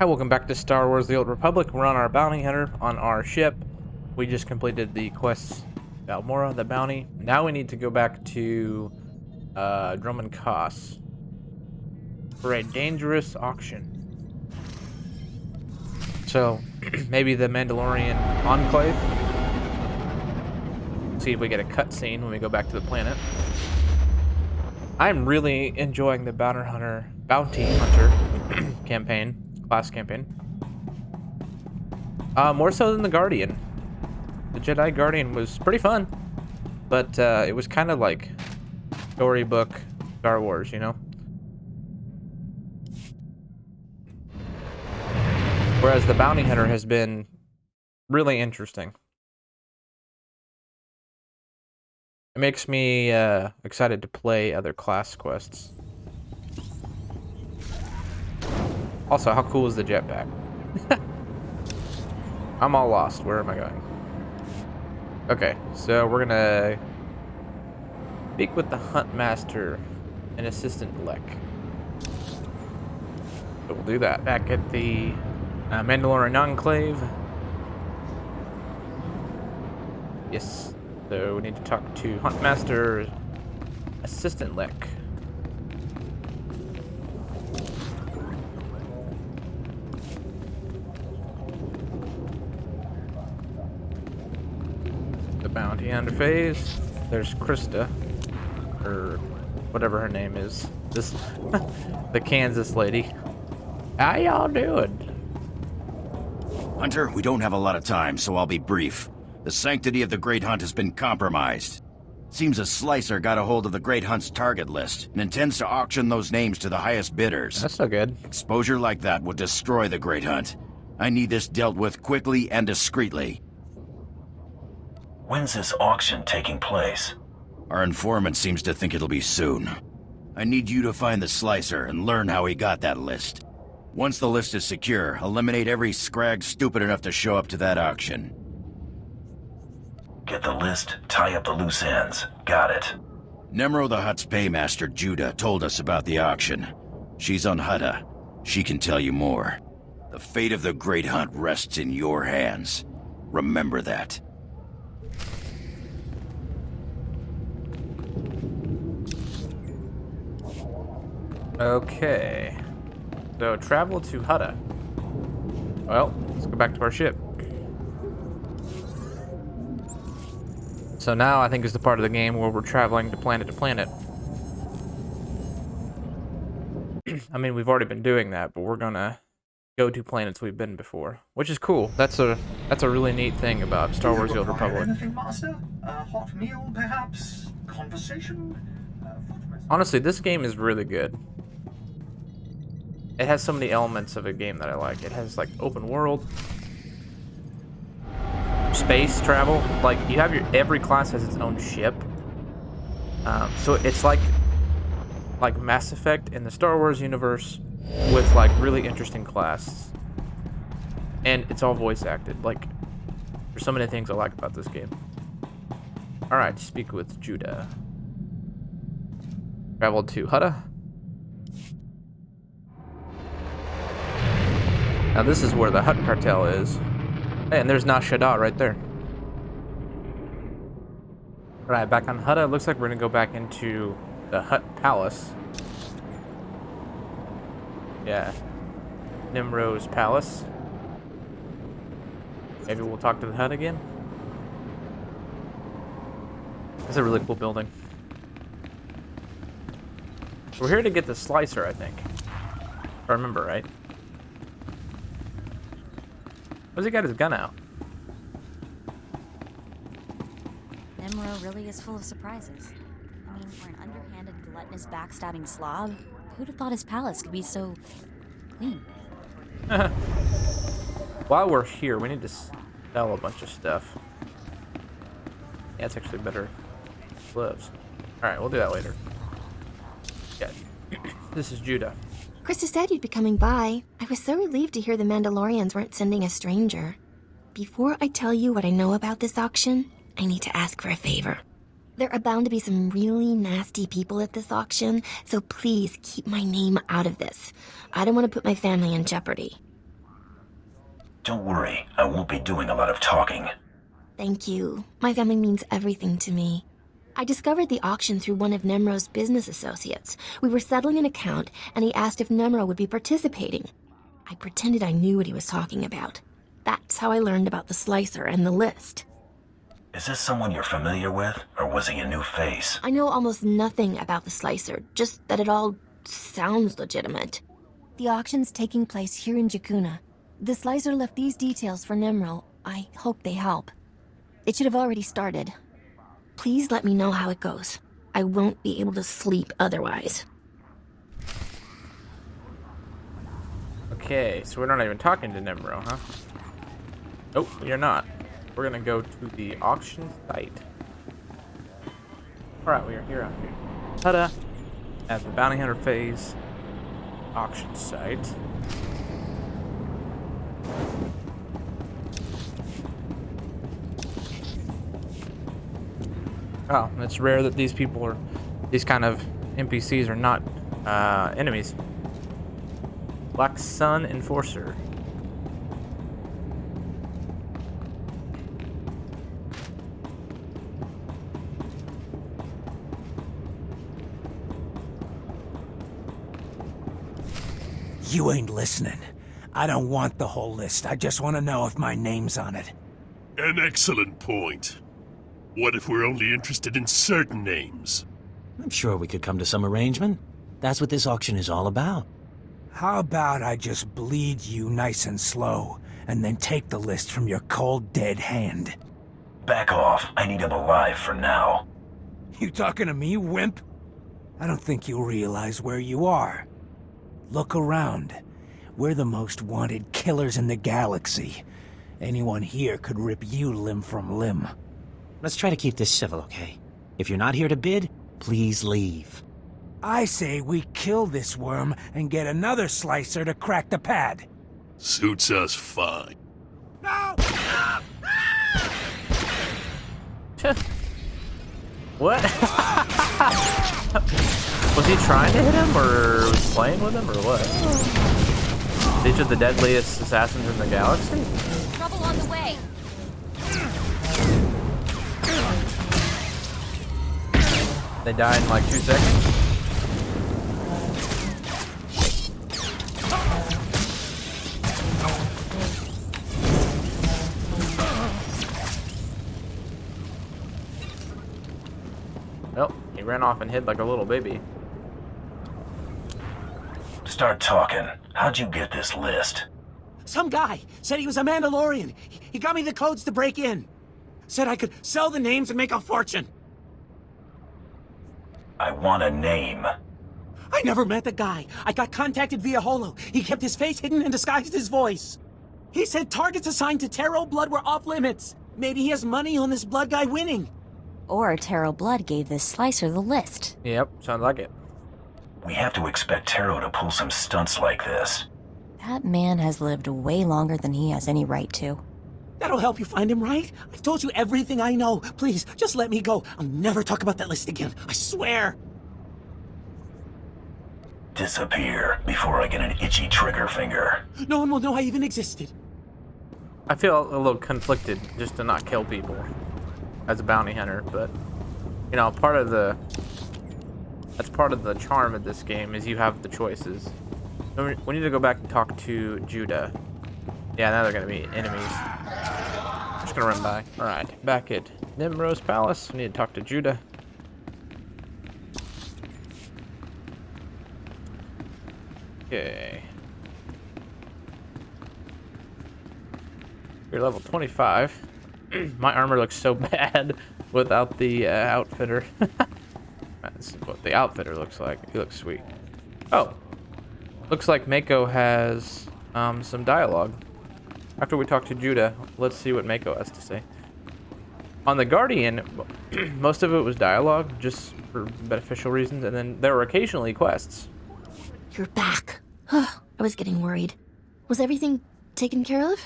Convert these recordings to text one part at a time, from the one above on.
Hi, welcome back to Star Wars The Old Republic. We're on our bounty hunter on our ship. We just completed the quest Valmora, the bounty. Now we need to go back to Drummond Koss for a dangerous auction. So, maybe the Mandalorian Enclave. See if we get a cutscene when we go back to the planet. I'm really enjoying the bounty hunter campaign. Class campaign. More so than the Guardian. The Jedi Guardian was pretty fun, but it was kind of like storybook Star Wars, you know? Whereas the Bounty Hunter has been really interesting. It makes me excited to play other class quests. Also, how cool is the jetpack? I'm all lost. Where am I going? Okay, so we're gonna speak with the Hunt Master and Assistant Lek. So we'll do that. Back at the Mandalorian Enclave. Yes. So we need to talk to Hunt Master, Assistant Lek. Bounty hunter phase. There's Krista, or whatever her name is. This, the Kansas lady. How y'all doing? Hunter, we don't have a lot of time, so I'll be brief. The sanctity of the Great Hunt has been compromised. Seems a slicer got a hold of the Great Hunt's target list and intends to auction those names to the highest bidders. That's so good. Exposure like that would destroy the Great Hunt. I need this dealt with quickly and discreetly. When's this auction taking place? Our informant seems to think it'll be soon. I need you to find the slicer and learn how he got that list. Once the list is secure, eliminate every scrag stupid enough to show up to that auction. Get the list, tie up the loose ends. Got it. Nemro the Hutt's paymaster, Judah, told us about the auction. She's on Hutta. She can tell you more. The fate of the Great Hunt rests in your hands. Remember that. Okay. So travel to Hutta. Well, let's go back to our ship. So now I think is the part of the game where we're traveling to planet. I mean, we've already been doing that, but we're gonna go to planets we've been before, which is cool. That's a really neat thing about Star Wars: The Old Republic. Anything, Master? A hot meal, perhaps? Conversation? Honestly, this game is really good. It has so many elements of a game that I like. It has like open world, space travel. Like you have every class has its own ship. So it's like Mass Effect in the Star Wars universe with like really interesting class. And it's all voice acted. Like there's so many things I like about this game. All right, speak with Judah. Traveled to Hutta. Now this is where the Hutt cartel is. Hey, and there's Nar Shaddaa right there. Alright, back on Hutta. Looks like we're gonna go back into the Hutt Palace. Yeah. Nimro's Palace. Maybe we'll talk to the Hutt again. That's a really cool building. We're here to get the slicer, I think. If I remember right. Where's he got his gun out? Nemro really is full of surprises. I mean, for an underhanded, gluttonous, backstabbing slob, who'd have thought his palace could be so clean? While we're here, we need to sell a bunch of stuff. Yeah, it's actually better gloves. Alright, we'll do that later. Yeah. This is Judah. Krista said you'd be coming by. I was so relieved to hear the Mandalorians weren't sending a stranger. Before I tell you what I know about this auction, I need to ask for a favor. There are bound to be some really nasty people at this auction, so please keep my name out of this. I don't want to put my family in jeopardy. Don't worry, I won't be doing a lot of talking. Thank you. My family means everything to me. I discovered the auction through one of Nemro's business associates. We were settling an account, and he asked if Nemro would be participating. I pretended I knew what he was talking about. That's how I learned about the slicer and the list. Is this someone you're familiar with, or was he a new face? I know almost nothing about the slicer, just that it all sounds legitimate. The auction's taking place here in Jakuna. The slicer left these details for Nemro. I hope they help. It should have already started. Please let me know how it goes. I won't be able to sleep otherwise. Okay, so we're not even talking to Nemro, huh? Nope, you're not. We're gonna go to the auction site. Alright, we are here on Hutta at the Bounty Hunter phase auction site. Oh, it's rare that these people are, these kind of NPCs are not enemies. Black Sun Enforcer. You ain't listening. I don't want the whole list. I just want to know if my name's on it. An excellent point. What if we're only interested in certain names? I'm sure we could come to some arrangement. That's what this auction is all about. How about I just bleed you nice and slow, and then take the list from your cold, dead hand? Back off. I need him alive for now. You talking to me, wimp? I don't think you realize where you are. Look around. We're the most wanted killers in the galaxy. Anyone here could rip you limb from limb. Let's try to keep this civil, okay? If you're not here to bid, please leave. I say we kill this worm and get another slicer to crack the pad. Suits us fine. No! What? Was he trying to hit him, or was he playing with him, or what? These are the deadliest assassins in the galaxy? Trouble on the way. They died in like 2 seconds. Well, he ran off and hid like a little baby. Start talking. How'd you get this list? Some guy said he was a Mandalorian. He got me the codes to break in. Said I could sell the names and make a fortune. I want a name. I never met the guy. I got contacted via holo. He kept his face hidden and disguised his voice. He said targets assigned to Taro Blood were off limits. Maybe he has money on this Blood guy winning. Or Taro Blood gave this slicer the list. Yep, sounds like it. We have to expect Taro to pull some stunts like this. That man has lived way longer than he has any right to. That'll help you find him, right? I've told you everything I know. Please, just let me go. I'll never talk about that list again. I swear. Disappear before I get an itchy trigger finger. No one will know I even existed. I feel a little conflicted just to not kill people as a bounty hunter, but you know, that's part of the charm of this game is you have the choices. So we need to go back and talk to Judah. Yeah, now they're gonna be enemies. I'm just gonna run by. Alright, back at Nimro's palace. We need to talk to Judah. Okay. You're level 25. My armor looks so bad without the outfitter. That's what the outfitter looks like. He looks sweet. Oh. Looks like Mako has some dialogue. After we talk to Judah, let's see what Mako has to say. On the Guardian, most of it was dialogue, just for beneficial reasons, and then there were occasionally quests. You're back. I was getting worried. Was everything taken care of?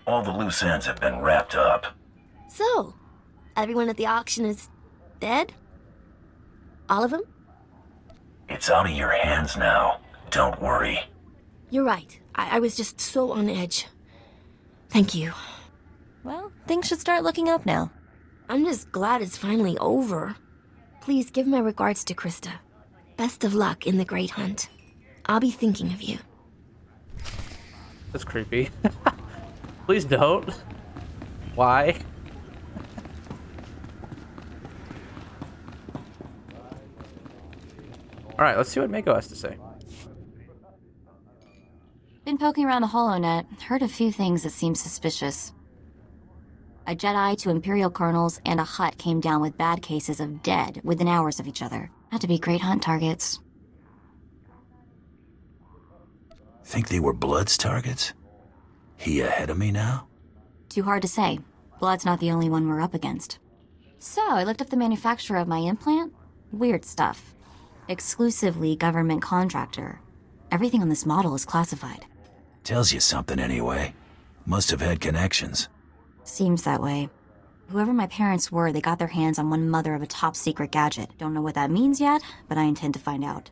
All the loose ends have been wrapped up. So, everyone at the auction is dead? All of them? It's out of your hands now. Don't worry. You're right. I was just so on edge. Thank you. Well, things should start looking up now. I'm just glad it's finally over. Please give my regards to Krista. Best of luck in the Great Hunt. I'll be thinking of you. That's creepy. Please don't. Why? Alright, let's see what Mako has to say. Been poking around the HoloNet, heard a few things that seem suspicious. A Jedi, 2 Imperial colonels, and a Hutt came down with bad cases of dead within hours of each other. Had to be Great Hunt targets. Think they were Blood's targets? He ahead of me now? Too hard to say. Blood's not the only one we're up against. So, I looked up the manufacturer of my implant. Weird stuff. Exclusively government contractor. Everything on this model is classified. Tells you something anyway. Must have had connections. Seems that way. Whoever my parents were, they got their hands on one mother of a top-secret gadget. Don't know what that means yet, but I intend to find out.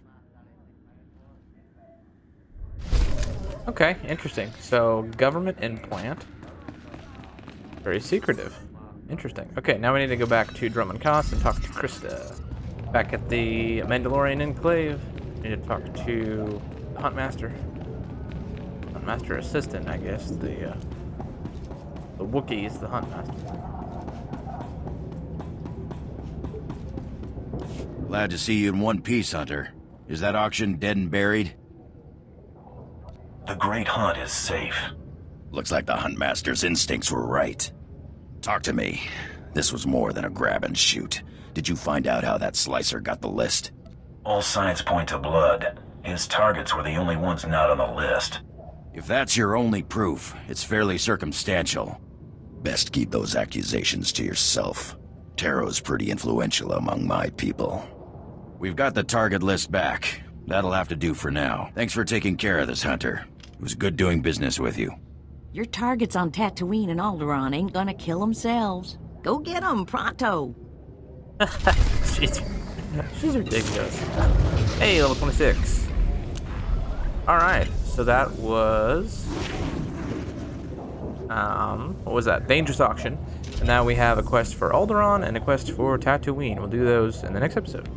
Okay, interesting. So, government implant. Very secretive. Interesting. Okay, now we need to go back to Drummond Koss and talk to Krista. Back at the Mandalorian Enclave. We need to talk to the Huntmaster. Huntmaster assistant, I guess. The Wookiee is the Huntmaster. Glad to see you in one piece, Hunter. Is that auction dead and buried? The Great Hunt is safe. Looks like the Huntmaster's instincts were right. Talk to me. This was more than a grab and shoot. Did you find out how that slicer got the list? All signs point to Blood. His targets were the only ones not on the list. If that's your only proof, it's fairly circumstantial. Best keep those accusations to yourself. Taro's pretty influential among my people. We've got the target list back. That'll have to do for now. Thanks for taking care of this, Hunter. It was good doing business with you. Your targets on Tatooine and Alderaan ain't gonna kill themselves. Go get them, pronto. She's ridiculous. Hey, level 26. Alright, so that was... what was that? Dangerous Auction. And now we have a quest for Alderaan and a quest for Tatooine. We'll do those in the next episode.